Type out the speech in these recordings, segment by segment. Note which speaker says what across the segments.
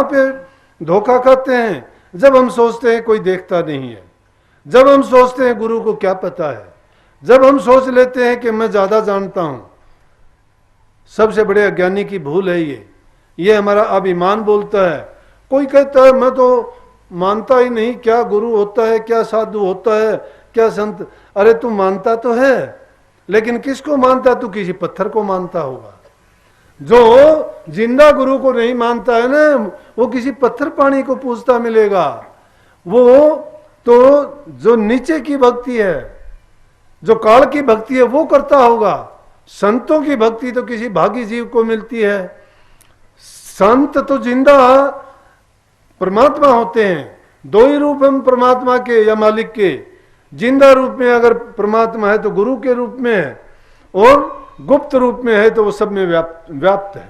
Speaker 1: पे धोखा खाते हैं? जब हम सोचते हैं कोई देखता नहीं है, जब हम सोचते हैं गुरु को क्या पता है, जब हम सोच लेते हैं कि मैं ज़्यादा जानता हूं। सबसे बड़े अज्ञानी की भूल है ये हमारा अभिमान बोलता है। कोई कहता है मैं तो मानता ही नहीं, क्या गुरु होता है, क्या साधु होता है, क्या संत। अरे तू मानता तो है, लेकिन किसको मानता? तू किसी पत्थर को मानता होगा। जो जिंदा गुरु को नहीं मानता है ना, वो किसी पत्थर पानी को पूजता मिलेगा। वो तो जो नीचे की भक्ति है, जो काल की भक्ति है, वो करता होगा। संतों की भक्ति तो किसी भागी जीव को मिलती है। संत तो जिंदा परमात्मा होते हैं। दो ही रूप हम परमात्मा के या मालिक के। जिंदा रूप में अगर परमात्मा है तो गुरु के रूप में है, और गुप्त रूप में है तो वो सब में व्याप्त है।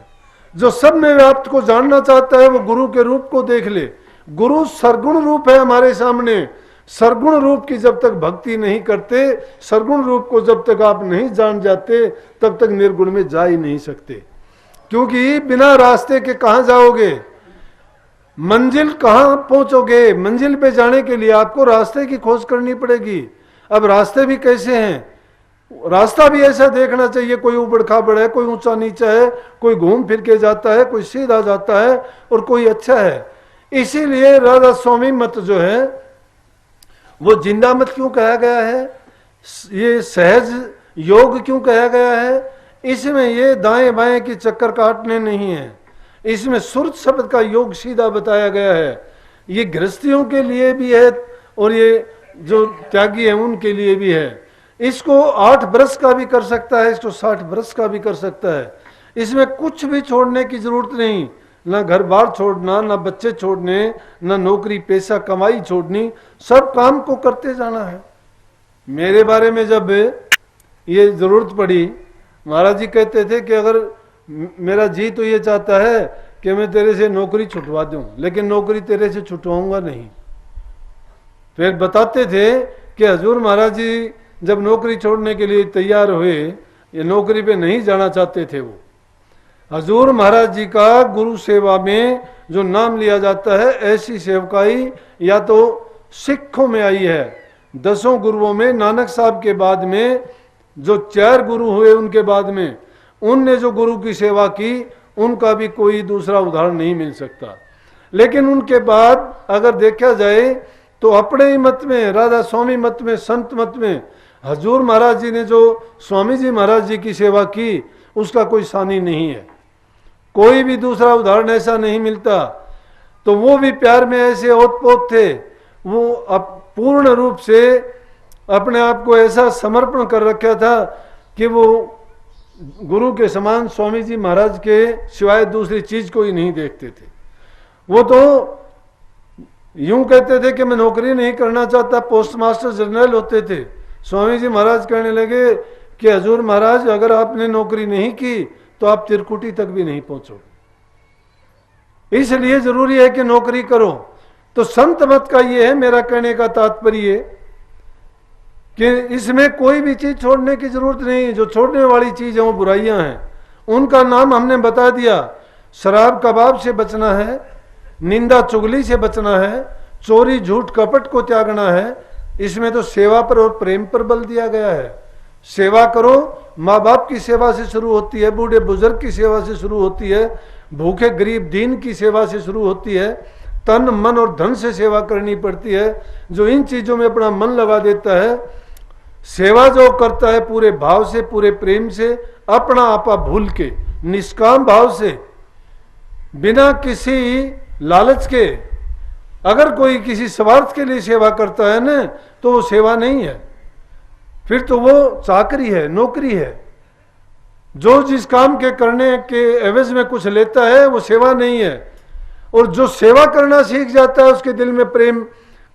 Speaker 1: जो सब में व्याप्त को जानना चाहता है वो गुरु के रूप को देख ले। गुरु सरगुण रूप है हमारे सामने। सरगुण रूप की जब तक भक्ति नहीं करते, सरगुण रूप को जब तक आप नहीं जान जाते, तब तक निर्गुण में जा ही नहीं सकते। क्योंकि बिना रास्ते के कहां जाओगे? मंजिल कहां पहुंचोगे? मंजिल पे जाने के लिए आपको रास्ते की खोज करनी पड़ेगी। अब रास्ते भी कैसे हैं? रास्ता भी ऐसा देखना चाहिए, कोई ऊबड़ खाबड़ है, कोई ऊंचा नीचा है, कोई घूम फिर के जाता है, कोई सीधा जाता है, और कोई अच्छा है। इसीलिए राधा स्वामी मत जो है वो जिंदा मत क्यों कहा गया है? ये सहज योग क्यों कहा गया है? इसमें ये दाएं बाएं की चक्कर काटने नहीं है। इसमें सुरत शब्द का योग सीधा बताया गया है। ये गृहस्थियों के लिए भी है और ये जो त्यागी है उनके लिए भी है। इसको 8 बरस का भी कर सकता है, इसको 60 बरस का भी कर सकता है। इसमें कुछ भी छोड़ने की जरूरत नहीं। ना घर बार छोड़ना, ना बच्चे छोड़ने, ना नौकरी पैसा कमाई छोड़नी, सब काम को करते जाना है। मेरे बारे में जब ये जरूरत पड़ी, महाराज जी कहते थे कि अगर मेरा जी तो ये चाहता है कि मैं तेरे से नौकरी छुटवा दूं, लेकिन नौकरी तेरे से छुटवाऊंगा नहीं। फिर बताते थे कि हजूर महाराज जी जब नौकरी छोड़ने के लिए तैयार हुए, ये नौकरी पे नहीं जाना चाहते थे। वो हजूर महाराज जी का गुरु सेवा में जो नाम लिया जाता है, ऐसी सेवकाई या तो सिखों में आई है। 10 गुरुओं में नानक साहब के बाद में जो 4 गुरु हुए, उनके बाद में उनने जो गुरु की सेवा की, उनका भी कोई दूसरा उदाहरण नहीं मिल सकता। लेकिन उनके बाद अगर देखा जाए तो अपने ही मत में, राधा स्वामी मत में, संत मत में, हजूर महाराज जी ने जो स्वामी जी महाराज जी की सेवा की, उसका कोई सानी नहीं है। कोई भी दूसरा उदाहरण ऐसा नहीं मिलता। तो वो भी प्यार में ऐसे ओतपोत थे। वो अब पूर्ण रूप से अपने आप को ऐसा समर्पण कर रखा था कि वो गुरु के समान स्वामी जी महाराज के सिवाय दूसरी चीज को ही नहीं देखते थे। वो तो यूं कहते थे कि मैं नौकरी नहीं करना चाहता, पोस्ट मास्टर जनरल होते थे। स्वामी जी महाराज कहने लगे कि हजूर महाराज अगर आपने नौकरी नहीं की तो आप त्रिकुटी तक भी नहीं पहुंचोगे, इसलिए जरूरी है कि नौकरी करो। तो संत मत का ये है मेरा कहने का तात्पर्य कि इसमें कोई भी चीज छोड़ने की जरूरत नहीं। जो छोड़ने वाली चीज है वो बुराइयां हैं, उनका नाम हमने बता दिया। शराब कबाब से बचना है, निंदा चुगली से बचना है, चोरी झूठ कपट को त्यागना है। इसमें तो सेवा पर और प्रेम पर बल दिया गया है। सेवा करो, माँ बाप की सेवा से शुरू होती है, बूढ़े बुजुर्ग की सेवा से शुरू होती है, भूखे गरीब दीन की सेवा से शुरू होती है, तन मन और धन से सेवा करनी पड़ती है। जो इन चीजों में अपना मन लगा देता है, सेवा जो करता है पूरे भाव से, पूरे प्रेम से, अपना आपा भूल के, निष्काम भाव से, बिना किसी लालच के, अगर कोई किसी स्वार्थ के लिए सेवा करता है ना, तो वो सेवा नहीं है, फिर तो वो चाकरी है, नौकरी है। जो जिस काम के करने के एवज में कुछ लेता है वो सेवा नहीं है। और जो सेवा करना सीख जाता है उसके दिल में प्रेम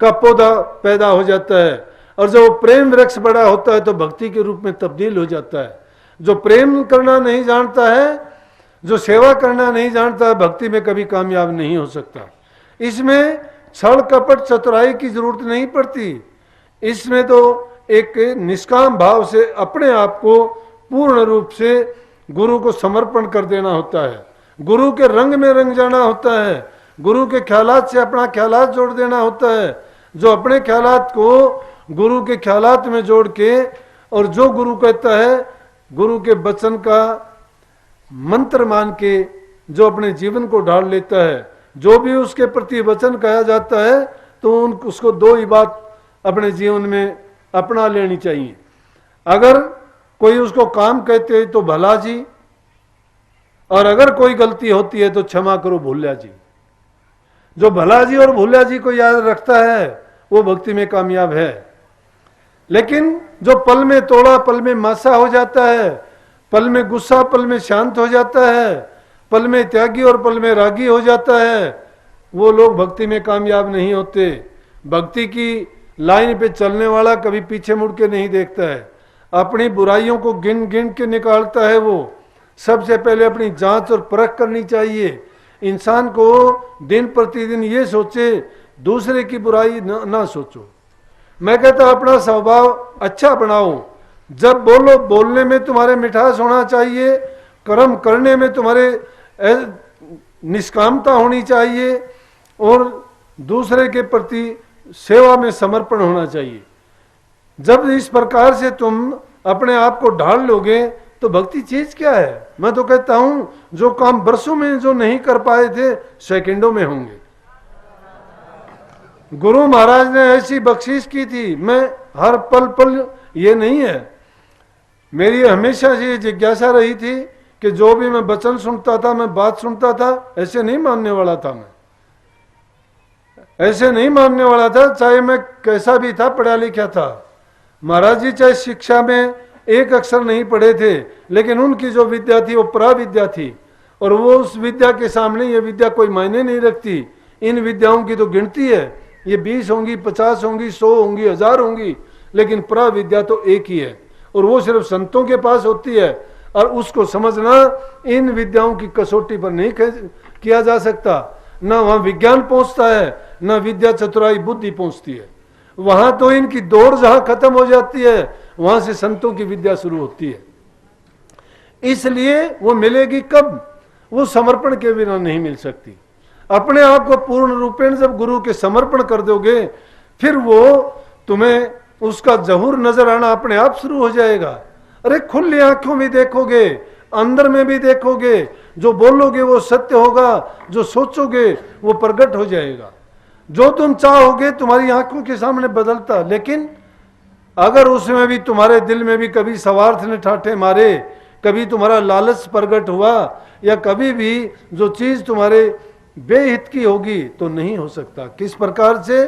Speaker 1: का पौधा पैदा हो जाता है, और जब प्रेम वृक्ष बड़ा होता है तो भक्ति के रूप में तब्दील हो जाता है। जो प्रेम करना नहीं जानता है, जो सेवा करना नहीं जानता है, भक्ति में कभी कामयाब नहीं हो सकता। इसमें छल कपट चतुराई की जरूरत नहीं पड़ती। इसमें तो एक निष्काम भाव से अपने आप को पूर्ण रूप से गुरु को समर्पण कर देना होता है। गुरु के रंग में रंग जाना होता है, गुरु के ख्यालात से अपना ख्यालात जोड़ देना होता है। जो अपने ख्यालात को गुरु के ख्यालात में जोड़ के, और जो गुरु कहता है गुरु के वचन का मंत्र मान के जो अपने जीवन को ढाल लेता है, जो भी उसके प्रति वचन कहा जाता है तो उसको दो ही बात अपने जीवन में अपना लेनी चाहिए। अगर कोई उसको काम कहते हैं तो भला जी, और अगर कोई गलती होती है तो क्षमा करो भूल्या जी। जो भला जी और भूल्या जी को याद रखता है वो भक्ति में कामयाब है। लेकिन जो पल में तोड़ा पल में मासा हो जाता है, पल में गुस्सा पल में शांत हो जाता है, पल में त्यागी और पल में रागी हो जाता है, वो लोग भक्ति में कामयाब नहीं होते। भक्ति की लाइन पे चलने वाला कभी पीछे मुड़ के नहीं देखता है, अपनी बुराइयों को गिन गिन के निकालता है। वो सबसे पहले अपनी जांच और परख करनी चाहिए। इंसान को दिन प्रतिदिन ये सोचे, दूसरे की बुराई ना सोचो। मैं कहता अपना स्वभाव अच्छा बनाओ। जब बोलो बोलने में तुम्हारे मिठास होना चाहिए, कर्म करने में तुम्हारे निष्कामता होनी चाहिए, और दूसरे के प्रति सेवा में समर्पण होना चाहिए। जब इस प्रकार से तुम अपने आप को ढाल लोगे तो भक्ति चीज क्या है। मैं तो कहता हूं जो काम बरसों में जो नहीं कर पाए थे सेकंडों में होंगे। गुरु महाराज ने ऐसी बख्शीश की थी। मैं हर पल पल, ये नहीं है, मेरी हमेशा से ये जिज्ञासा रही थी कि जो भी मैं वचन सुनता था, मैं बात सुनता था, ऐसे नहीं मानने वाला था। मैं ऐसे नहीं मानने वाला था, चाहे मैं कैसा भी था, पढ़ा लिखा था। महाराज जी चाहे शिक्षा में एक अक्षर नहीं पढ़े थे, लेकिन उनकी जो विद्या थी वो पराविद्या थी, और वो उस विद्या के सामने ये विद्या कोई मायने नहीं रखती। इन विद्याओं की तो गिनती है, ये 20 होंगी, 50 होंगी, 100 होंगी, 1000 होंगी, लेकिन पराविद्या तो एक ही है, और वो सिर्फ संतों के पास होती है। और उसको समझना इन विद्याओं की कसौटी पर नहीं किया जा सकता। न वहां विज्ञान पहुंचता है, न विद्या चतुराई बुद्धि पहुंचती है। वहां तो इनकी दौड़ जहां खत्म हो जाती है, वहां से संतों की विद्या शुरू होती है। इसलिए वो मिलेगी कब? वो समर्पण के बिना नहीं मिल सकती। अपने आप को पूर्ण रूपेण जब गुरु के समर्पण कर दोगे, फिर वो तुम्हें उसका जहूर नजर आना अपने आप शुरू हो जाएगा। अरे खुली आंखों में देखोगे, अंदर में भी देखोगे, जो बोलोगे वो सत्य होगा, जो सोचोगे वो प्रकट हो जाएगा। जो तुम चाहोगे तुम्हारी आंखों के सामने बदलता। लेकिन अगर उसमें भी तुम्हारे दिल में भी कभी स्वार्थ ने ठाठे मारे, कभी तुम्हारा लालच प्रकट हुआ, या कभी भी जो चीज तुम्हारे बेहित की होगी, तो नहीं हो सकता। किस प्रकार से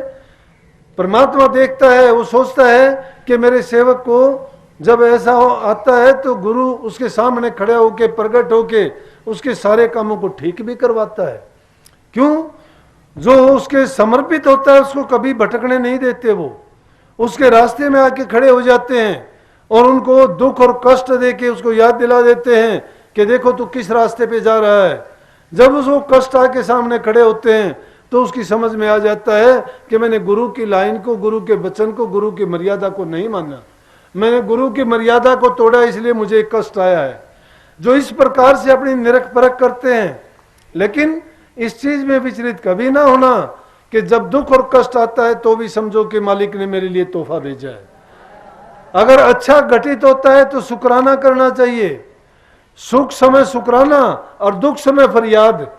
Speaker 1: परमात्मा देखता है, वो सोचता है कि मेरे सेवक को जब ऐसा आता है तो गुरु उसके सामने खड़े होके प्रकट होके उसके सारे कामों को ठीक भी करवाता है। क्यों? जो उसके समर्पित होता है उसको कभी भटकने नहीं देते। वो उसके रास्ते में आके खड़े हो जाते हैं और उनको दुख और कष्ट देके उसको याद दिला देते हैं कि देखो तू किस रास्ते पे जा रहा है। जब उसको कष्ट आके सामने खड़े होते हैं तो उसकी समझ में आ जाता है कि मैंने गुरु की लाइन को, गुरु के वचन को, गुरु की मर्यादा को नहीं माना, मैंने गुरु की मर्यादा को तोड़ा, इसलिए मुझे कष्ट आया है। जो इस प्रकार से अपनी निरख परख करते हैं, लेकिन इस चीज में विचलित कभी ना होना कि जब दुख और कष्ट आता है तो भी समझो कि मालिक ने मेरे लिए तोहफा भेजा है। अगर अच्छा घटित होता है तो शुक्राना करना चाहिए। सुख समय शुक्राना और दुख समय फरियाद,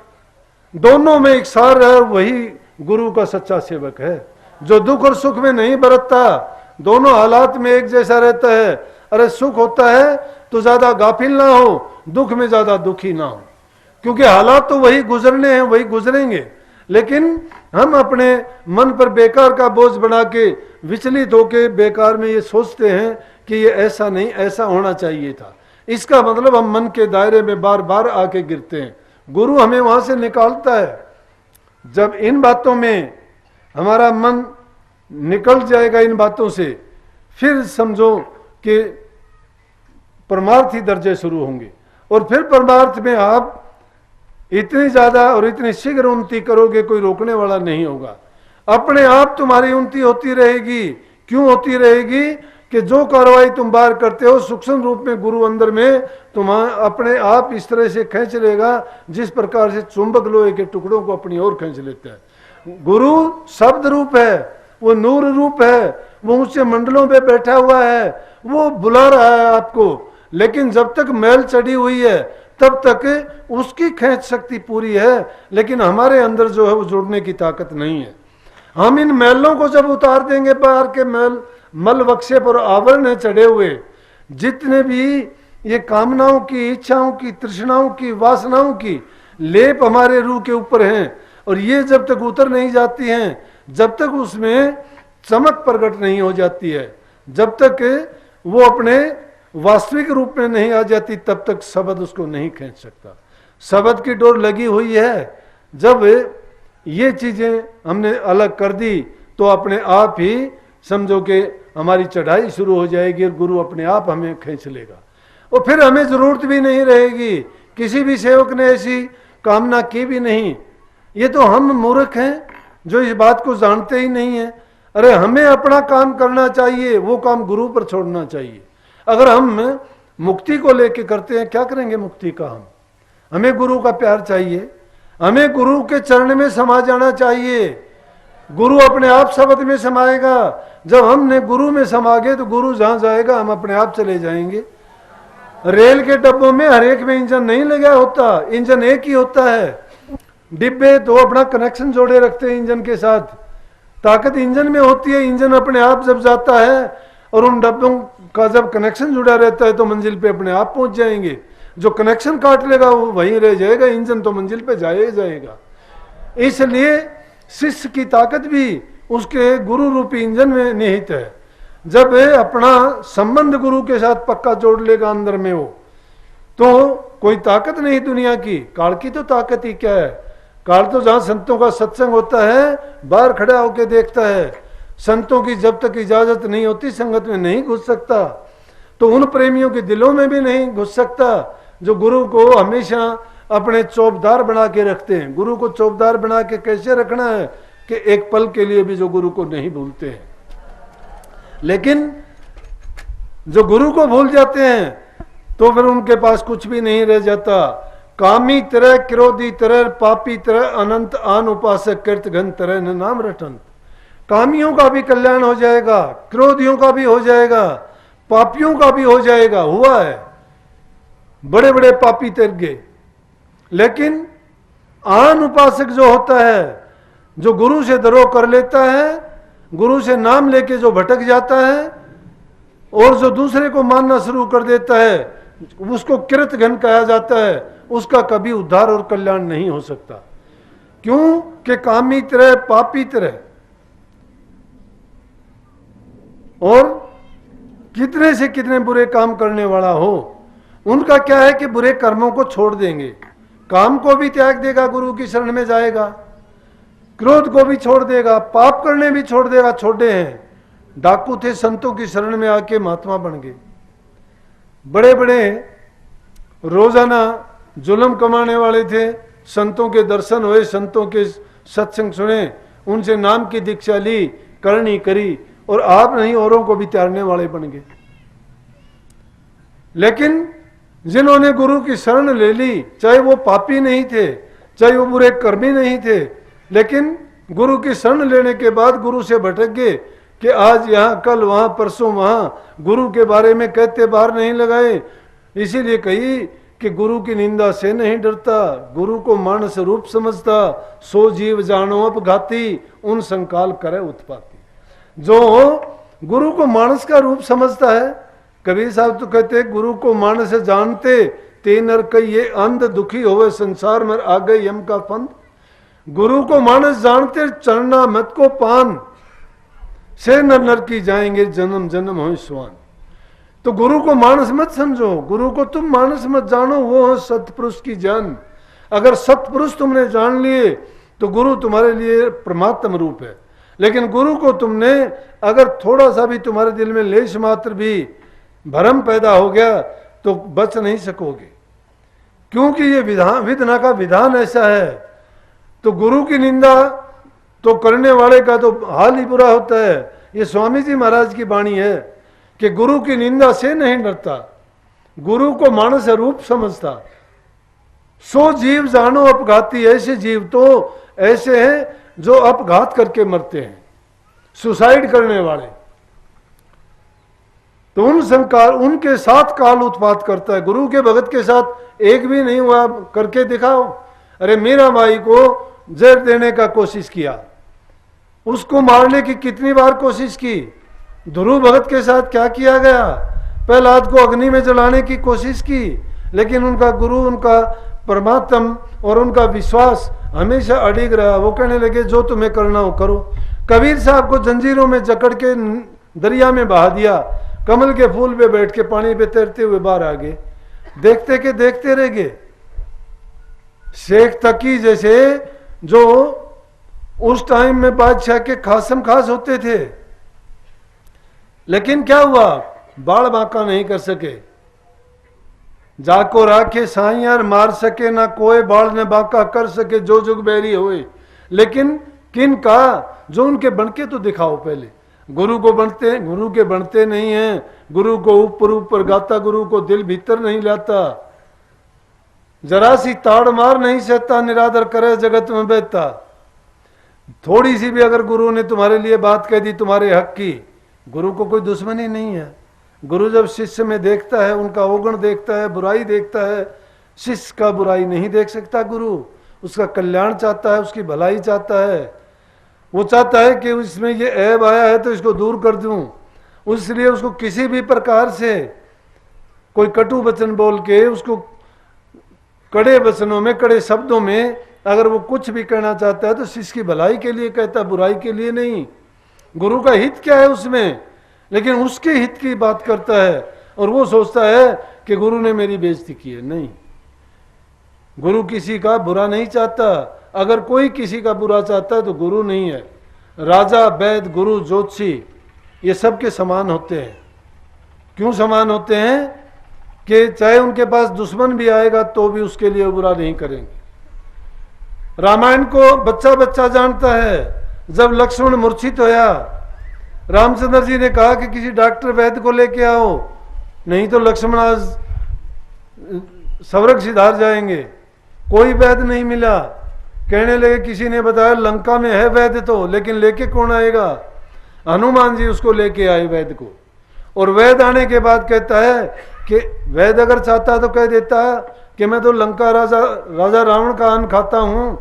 Speaker 1: दोनों में एक सार है, वही गुरु का सच्चा सेवक है। जो दुख और सुख में नहीं बरतता, दोनों हालात में एक जैसा रहता है। अरे सुख होता है तो ज्यादा गाफिल ना हो, दुख में ज्यादा दुखी ना हो, क्योंकि हालात तो वही गुजरने हैं, वही गुजरेंगे। लेकिन हम अपने मन पर बेकार का बोझ बना के विचलित होके बेकार में ये सोचते हैं कि ये ऐसा नहीं, ऐसा होना चाहिए था। इसका मतलब हम मन के दायरे में बार बार आके गिरते हैं। गुरु हमें वहां से निकालता है। जब इन बातों में हमारा मन निकल जाएगा, इन बातों से, फिर समझो कि परमार्थी दर्जे शुरू होंगे। और फिर परमार्थ में आप इतनी ज्यादा और इतनी शीघ्र उन्नति करोगे, कोई रोकने वाला नहीं होगा। अपने आप तुम्हारी उन्नति होती रहेगी। क्यों होती रहेगी? कि जो कार्रवाई तुम बाहर करते हो सूक्ष्म रूप में गुरु अंदर में तुम अपने आप इस तरह से खींच लेगा जिस प्रकार से चुंबक लोहे के टुकड़ों को अपनी ओर खींच लेता है। गुरु शब्द रूप है, वो नूर रूप है, वो ऊंचे मंडलों पे बैठा हुआ है, वो बुला रहा है आपको। लेकिन जब तक मैल चढ़ी हुई है तब तक उसकी खींच शक्ति पूरी है, लेकिन हमारे अंदर जो है वो जुड़ने की ताकत नहीं है। हम इन मैलों को जब उतार देंगे, बाहर के मैल मल वक्षे पर आवरण है चढ़े हुए, जितने भी ये कामनाओं की, इच्छाओं की, तृष्णाओं की, वासनाओं की लेप हमारे रूह के ऊपर हैं, और ये जब तक उतर नहीं जाती हैं, जब तक उसमें चमक प्रकट नहीं हो जाती है, जब तक वो अपने वास्तविक रूप में नहीं आ जाती, तब तक शब्द उसको नहीं खींच सकता। शब्द की डोर लगी हुई है। जब ये चीजें हमने अलग कर दी तो अपने आप ही समझो कि हमारी चढ़ाई शुरू हो जाएगी और गुरु अपने आप हमें खींच लेगा, और फिर हमें जरूरत भी नहीं रहेगी। किसी भी सेवक ने ऐसी कामना की भी नहीं। ये तो हम मूर्ख हैं जो इस बात को जानते ही नहीं है। अरे हमें अपना काम करना चाहिए, वो काम गुरु पर छोड़ना चाहिए। अगर हम मुक्ति को लेके करते हैं, क्या करेंगे मुक्ति का हम? हमें गुरु का प्यार चाहिए, हमें गुरु के चरण में समा जाना चाहिए। गुरु अपने आप शब्द में समाएगा। जब हमने गुरु में समा गए तो गुरु जहां जाएगा हम अपने आप चले जाएंगे। रेल के डब्बों में हर एक में इंजन नहीं लगा होता, इंजन एक ही होता है। डिब्बे तो अपना कनेक्शन जोड़े रखते हैं इंजन के साथ, ताकत इंजन में होती है। इंजन अपने आप जब जाता है और उन डब्बों का जब कनेक्शन जुड़ा रहता है तो मंजिल पे अपने आप पहुंच जाएंगे। जो कनेक्शन काट लेगा वो वहीं रह जाएगा, इंजन तो मंजिल पे जाएगा। इसलिए शिष्य की ताकत भी उसके गुरु रूपी इंजन में निहित है। जब अपना संबंध गुरु के साथ पक्का जोड़ लेगा अंदर में वो, तो कोई ताकत नहीं दुनिया की। काल की तो ताकत ही क्या है? काल तो जहां संतों का सत्संग होता है बाहर खड़ा होकर देखता है। संतों की जब तक इजाजत नहीं होती संगत में नहीं घुस सकता, तो उन प्रेमियों के दिलों में भी नहीं घुस सकता जो गुरु को हमेशा अपने चौबदार बना के रखते हैं। गुरु को चौबदार बना के कैसे रखना है कि एक पल के लिए भी जो गुरु को नहीं भूलते हैं। लेकिन जो गुरु को भूल जाते हैं तो फिर उनके पास कुछ भी नहीं रह जाता। कामी तरह, क्रोधी तरह, पापी तरह, अनंत आन उपासक कृत घन तरह न नाम रटंत। कामियों का भी कल्याण हो जाएगा, क्रोधियों का भी हो जाएगा, पापियों का भी हो जाएगा। हुआ है, बड़े बड़े पापी तर गए। लेकिन आन उपासक जो होता है, जो गुरु से द्रोह कर लेता है, गुरु से नाम लेके जो भटक जाता है और जो दूसरे को मानना शुरू कर देता है, उसको कृत घन कहा जाता है। उसका कभी उद्धार और कल्याण नहीं हो सकता। क्यों कि कामी तरह, पापी तरह, और कितने से कितने बुरे काम करने वाला हो, उनका क्या है कि बुरे कर्मों को छोड़ देंगे, काम को भी त्याग देगा, गुरु की शरण में जाएगा, क्रोध को भी छोड़ देगा, पाप करने भी छोड़ देगा। छोड़े हैं डाकू थे, संतों की शरण में आके महात्मा बन गए। बड़े बड़े रोजाना जुल्म कमाने वाले थे, संतों के दर्शन हुए, संतों के सत्संग सुने, उनसे नाम की दीक्षा ली, करनी करी, और आप नहीं औरों को भी त्यागने वाले बन गए। लेकिन जिन्होंने गुरु की शरण ले ली, चाहे वो पापी नहीं थे, चाहे वो बुरे कर्मी नहीं थे, लेकिन गुरु की शरण लेने के बाद गुरु से भटक गए कि आज यहाँ, कल वहां, परसों वहां, गुरु के बारे में कहते बाहर नहीं लगाए। इसीलिए कही कि गुरु की निंदा से नहीं डरता, गुरु को मानस रूप समझता, सो जीव जानो अपघाती, उन संकाल करे उत्पाती। जो गुरु को मानस का रूप समझता है, कबीर साहब तो कहते गुरु को मानस जानते, ते नर कहिए अंध, दुखी होवे संसार में आ गए यम का फंद। गुरु को मानस जानते, चरना मत को पान, से नर नर की जाएंगे जन्म जन्म हो स्वान। तो गुरु को मानस मत समझो, गुरु को तुम मानस मत जानो, वो है सतपुरुष की जान। अगर सतपुरुष तुमने जान लिए तो गुरु तुम्हारे लिए परमात्म रूप है। लेकिन गुरु को तुमने अगर थोड़ा सा भी तुम्हारे दिल में लेश मात्र भी भ्रम पैदा हो गया तो बच नहीं सकोगे, क्योंकि ये विधना का विधान ऐसा है। तो गुरु की निंदा तो करने वाले का तो हाल ही बुरा होता है। ये स्वामी जी महाराज की वाणी है कि गुरु की निंदा से नहीं डरता, गुरु को मानस रूप समझता। सो जीव जानो अपघाती, ऐसे जीव तो ऐसे हैं जो अपघात करके मरते हैं, सुसाइड करने वाले। तो उन संकार उनके साथ काल उत्पात करता है, गुरु के भगत के साथ एक भी नहीं हुआ, करके दिखाओ। अरे मीरा बाई को जहर देने का कोशिश किया, उसको मारने की कितनी बार कोशिश की। ध्रुव भगत के साथ क्या किया गया, प्रहलाद को अग्नि में जलाने की कोशिश की, लेकिन उनका गुरु, उनका परमात्म और उनका विश्वास हमेशा अडिग रहा। वो कहने लगे जो तुम्हें करना हो करो। कबीर साहब को जंजीरों में जकड़ के दरिया में बहा दिया, कमल के फूल पे बैठ के पानी पे तैरते हुए बाहर आ गए, देखते के देखते रह गए। शेख तकी जैसे जो उस टाइम में बादशाह के खासम खास होते थे, लेकिन क्या हुआ, बाल बांका नहीं कर सके। जाको राखे साइयार मार सके ना कोई, बाल ने बांका कर सके जो जुग बैरी होए। लेकिन किन का, जो उनके बनके तो दिखाओ पहले। गुरु को बनते, गुरु के बनते नहीं हैं, गुरु को ऊपर ऊपर गाता, गुरु को दिल भीतर नहीं लाता। जरा सी ताड़ मार नहीं सकता, निरादर करे जगत में बहता। थोड़ी सी भी अगर गुरु ने तुम्हारे लिए बात कह दी तुम्हारे हक की, गुरु को कोई दुश्मनी नहीं है। गुरु जब शिष्य में देखता है, उनका अवगुण देखता है, बुराई देखता है, शिष्य का बुराई नहीं देख सकता। गुरु उसका कल्याण चाहता है, उसकी भलाई चाहता है। वो चाहता है कि इसमें ये ऐब आया है तो इसको दूर कर दूं, इसलिए उसको किसी भी प्रकार से कोई कटु वचन बोल के, उसको कड़े वचनों में, कड़े शब्दों में अगर वो कुछ भी कहना चाहता है तो शिष्य की भलाई के लिए कहता है, बुराई के लिए नहीं। गुरु का हित क्या है उसमें, लेकिन उसके हित की बात करता है और वो सोचता है कि गुरु ने मेरी बेइज्जती की है। नहीं, गुरु किसी का बुरा नहीं चाहता। अगर कोई किसी का बुरा चाहता है तो गुरु नहीं है। राजा, वैद्य, गुरु, ज्योतिषी ये सब के समान होते हैं। क्यों समान होते हैं कि चाहे उनके पास दुश्मन भी आएगा तो भी उसके लिए बुरा नहीं करेंगे। रामायण को बच्चा बच्चा जानता है। जब लक्ष्मण मूर्छित होया, रामचंद्र जी ने कहा कि किसी डॉक्टर वैद्य को लेके आओ, नहीं तो लक्ष्मण आज स्वर्ग सिधार जाएंगे। कोई वैद्य नहीं मिला। कहने लगे, किसी ने बताया लंका में है वैद्य तो, लेकिन लेके कौन आएगा। हनुमान जी उसको लेके आए वैद्य को, और वैद्य आने के बाद कहता है कि वैद्य अगर चाहता तो कह देता कि मैं तो लंका राजा रावण का अन्न खाता हूं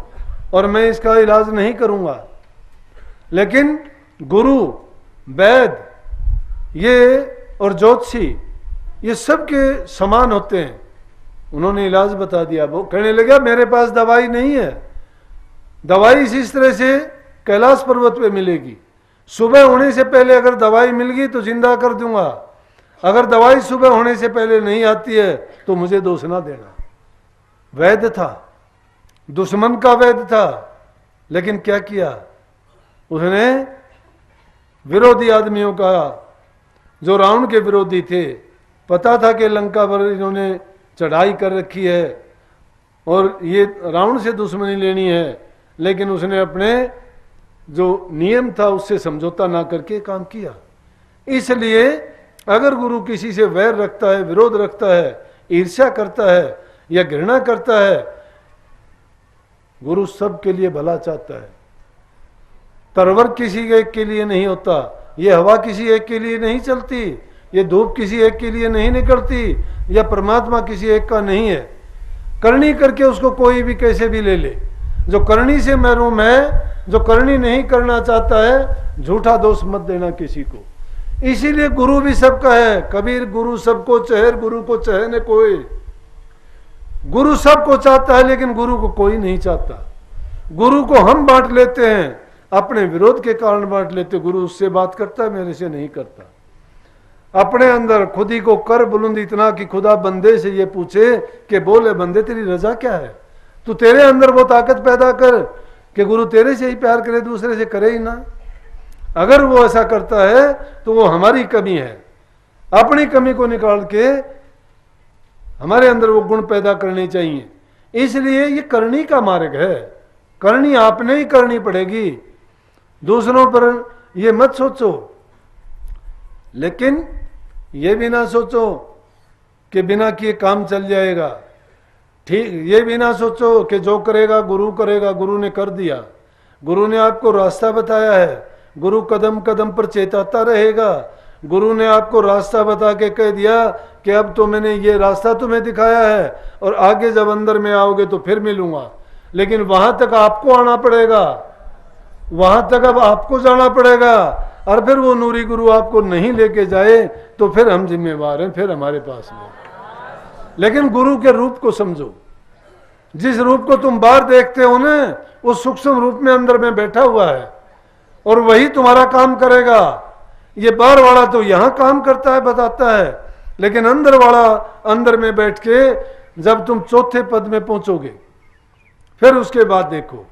Speaker 1: और मैं इसका इलाज नहीं करूंगा। लेकिन गुरु, वैद्य ये और ज्योतिषी ये सब के समान होते हैं। उन्होंने इलाज बता दिया। वो कहने लगा मेरे पास दवाई नहीं है, दवाई इस तरह से कैलाश पर्वत पे मिलेगी। सुबह होने से पहले अगर दवाई मिल गई तो जिंदा कर दूंगा, अगर दवाई सुबह होने से पहले नहीं आती है तो मुझे दोष ना देना। वैद्य था, दुश्मन का वैद्य था, लेकिन क्या किया उसने, विरोधी आदमियों का, जो रावण के विरोधी थे, पता था कि लंका पर इन्होंने चढ़ाई कर रखी है और ये रावण से दुश्मनी लेनी है, लेकिन उसने अपने जो नियम था उससे समझौता ना करके काम किया। इसलिए अगर गुरु किसी से वैर रखता है, विरोध रखता है, ईर्ष्या करता है या घृणा करता है, गुरु सबके लिए भला चाहता है। तरवर किसी एक के लिए नहीं होता, ये हवा किसी एक के लिए नहीं चलती, ये धूप किसी एक के लिए नहीं निकलती, या परमात्मा किसी एक का नहीं है। करनी करके उसको कोई भी कैसे भी ले ले। जो करनी से महरूम है, जो करनी नहीं करना चाहता है, झूठा दोष मत देना किसी को। इसीलिए गुरु भी सबका है। कबीर गुरु सबको चहर, गुरु को चहे न कोई। गुरु सबको चाहता है लेकिन गुरु को कोई नहीं चाहता। गुरु को हम बांट लेते हैं, अपने विरोध के कारण बांट लेते। गुरु उससे बात करता है, मेरे से नहीं करता। अपने अंदर खुद ही को कर बुलंद इतना कि खुदा बंदे से ये पूछे कि बोले बंदे तेरी रजा क्या है। तू तेरे अंदर वो ताकत पैदा कर कि गुरु तेरे से ही प्यार करे, दूसरे से करे ही ना। अगर वो ऐसा करता है तो वो हमारी कमी है। अपनी कमी को निकाल के हमारे अंदर वो गुण पैदा करने चाहिए। इसलिए ये करनी का मार्ग है। करनी आपने ही करनी पड़ेगी, दूसरों पर ये मत सोचो। लेकिन ये भी ना सोचो कि बिना किए काम चल जाएगा, ठीक, ये भी ना सोचो कि जो करेगा, गुरु ने कर दिया। गुरु ने आपको रास्ता बताया है, गुरु कदम कदम पर चेताता रहेगा। गुरु ने आपको रास्ता बता के कह दिया कि अब तो मैंने ये रास्ता तुम्हें दिखाया है और आगे जब अंदर में आओगे तो फिर मिलूंगा, लेकिन वहां तक आपको आना पड़ेगा, वहां तक अब आपको जाना पड़ेगा। और फिर वो नूरी गुरु आपको नहीं लेके जाए तो फिर हम जिम्मेवार हैं, फिर हमारे पास में। लेकिन गुरु के रूप को समझो, जिस रूप को तुम बाहर देखते हो ना, वो सूक्ष्म रूप में अंदर में बैठा हुआ है और वही तुम्हारा काम करेगा। ये बाहर वाला तो यहां काम करता है, बताता है, लेकिन अंदर वाला अंदर में बैठ के जब तुम चौथे पद में पहुंचोगे फिर उसके बाद देखो